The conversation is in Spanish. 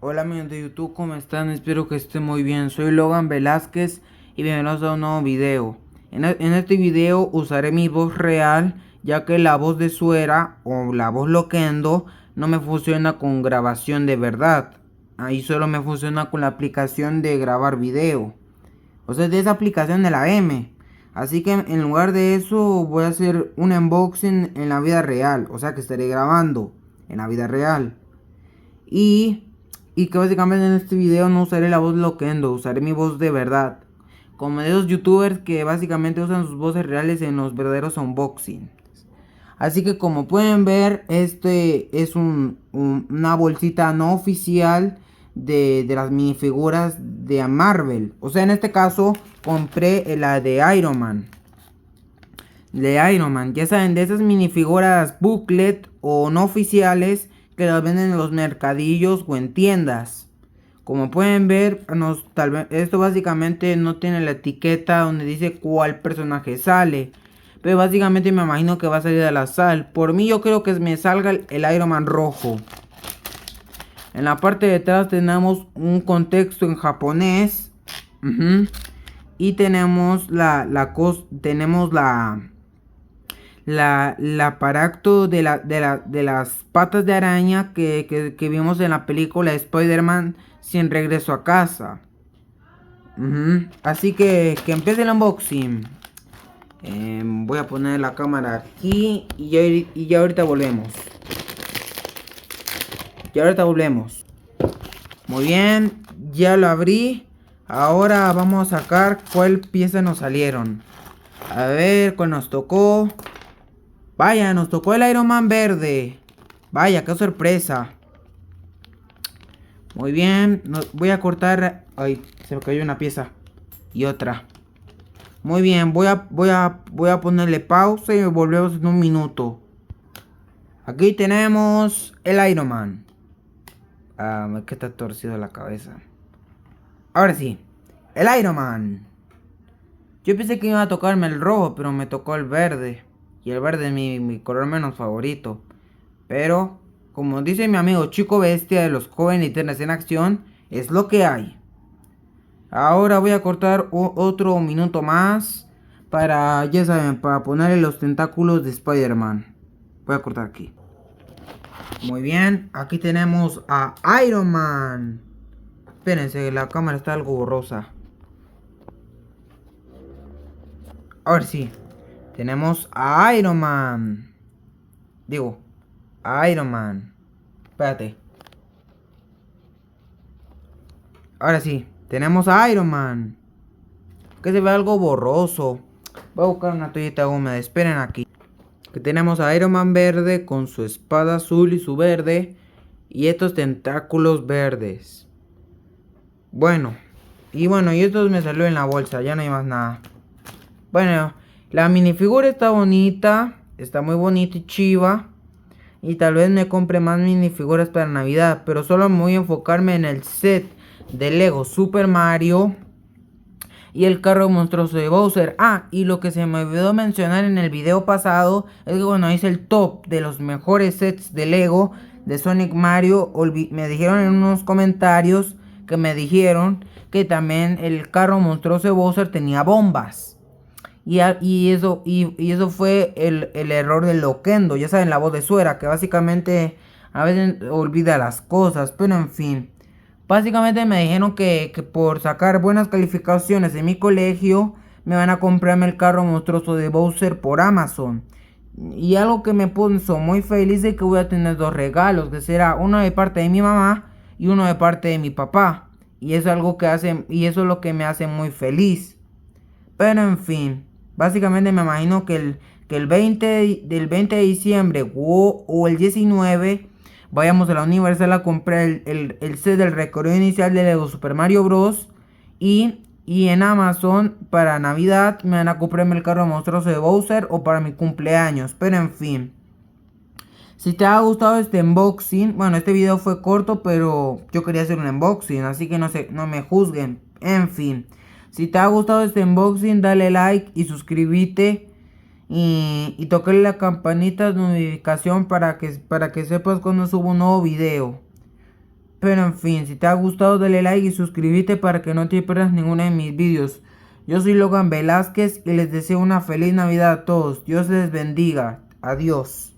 Hola amigos de YouTube, ¿cómo están? Espero que estén muy bien. Soy Logan Velázquez y bienvenidos a un nuevo video. En este video usaré mi voz real, ya que la voz de Suera o la voz Loquendo no me funciona con grabación de verdad. Ahí solo me funciona con la aplicación de grabar video. O sea, de esa aplicación de la M. Así que en lugar de eso voy a hacer un unboxing en la vida real. O sea que estaré grabando en la vida real. Y que básicamente en este video no usaré la voz Loquendo, usaré mi voz de verdad. Como de esos youtubers que básicamente usan sus voces reales en los verdaderos unboxings. Así que como pueden ver, este es una bolsita no oficial de las minifiguras de Marvel. O sea, en este caso compré la de Iron Man. Ya saben, de esas minifiguras booklet o no oficiales que las venden en los mercadillos o en tiendas. Como pueden ver, tal vez, esto básicamente no tiene la etiqueta donde dice cuál personaje sale. Pero básicamente me imagino que va a salir al azar. Por mí yo creo que me salga el Iron Man rojo. En la parte de atrás tenemos un contexto en japonés. Y tenemos la aparato de las patas de araña que vimos en la película Spider-Man sin regreso a casa. Así que empiece el unboxing. Voy a poner la cámara aquí y ya ahorita volvemos. Muy bien, ya lo abrí. Ahora vamos a sacar cuál pieza nos salieron. A ver cuál nos tocó. Vaya, nos tocó el Iron Man verde. Vaya, qué sorpresa. Muy bien, voy a cortar. Ay, se me cayó una pieza. Y otra. Muy bien, voy a ponerle pausa y volvemos en un minuto. Aquí tenemos el Iron Man. Me queda torcido la cabeza. Ahora sí, el Iron Man. Yo pensé que iba a tocarme el rojo, pero me tocó el verde. Y el verde es mi color menos favorito. Pero, como dice mi amigo Chico Bestia de los Jóvenes Eternos en Acción, es lo que hay. Ahora voy a cortar otro minuto más. Ya saben, para ponerle los tentáculos de Spider-Man. Voy a cortar aquí. Muy bien, aquí tenemos a Iron Man. Espérense, la cámara está algo borrosa. Ahora sí, tenemos a Iron Man. Digo, a Iron Man. Espérate. Ahora sí, tenemos a Iron Man. Que se ve algo borroso. Voy a buscar una toallita húmeda. Esperen aquí. Que tenemos a Iron Man verde con su espada azul y su verde. Y estos tentáculos verdes. Y estos me salió en la bolsa. Ya no hay más nada. Bueno, la minifigura está bonita. Está muy bonita y chiva. Y tal vez me compre más minifiguras para Navidad. Pero solo me voy a enfocarme en el set de Lego Super Mario y el carro monstruoso de Bowser. Y lo que se me olvidó mencionar en el video pasado es que hice el top de los mejores sets de Lego de Sonic Mario. Me dijeron en unos comentarios que me dijeron que también el carro monstruoso de Bowser tenía bombas. Y eso fue el error de Loquendo. Ya saben, la voz de Suera, que básicamente a veces olvida las cosas. Pero en fin. Básicamente me dijeron que por sacar buenas calificaciones en mi colegio me van a comprarme el carro monstruoso de Bowser por Amazon. Y algo que me puso muy feliz es que voy a tener dos regalos, que será uno de parte de mi mamá y uno de parte de mi papá. Y eso es eso es lo que me hace muy feliz. Pero en fin, básicamente me imagino que el 20 de diciembre o el 19 vayamos a la Universal a comprar el set del recorrido inicial de Lego Super Mario Bros. Y en Amazon para Navidad me van a comprarme el carro monstruoso de Bowser o para mi cumpleaños. Pero en fin. Si te ha gustado este unboxing, este video fue corto, pero yo quería hacer un unboxing, así que no me juzguen. En fin. Si te ha gustado este unboxing, dale like y suscríbete. Y tocarle la campanita de notificación para que sepas cuando subo un nuevo video. Pero en fin, si te ha gustado dale like y suscríbete para que no te pierdas ninguno de mis vídeos. Yo soy Logan Velázquez y les deseo una feliz Navidad a todos. Dios les bendiga. Adiós.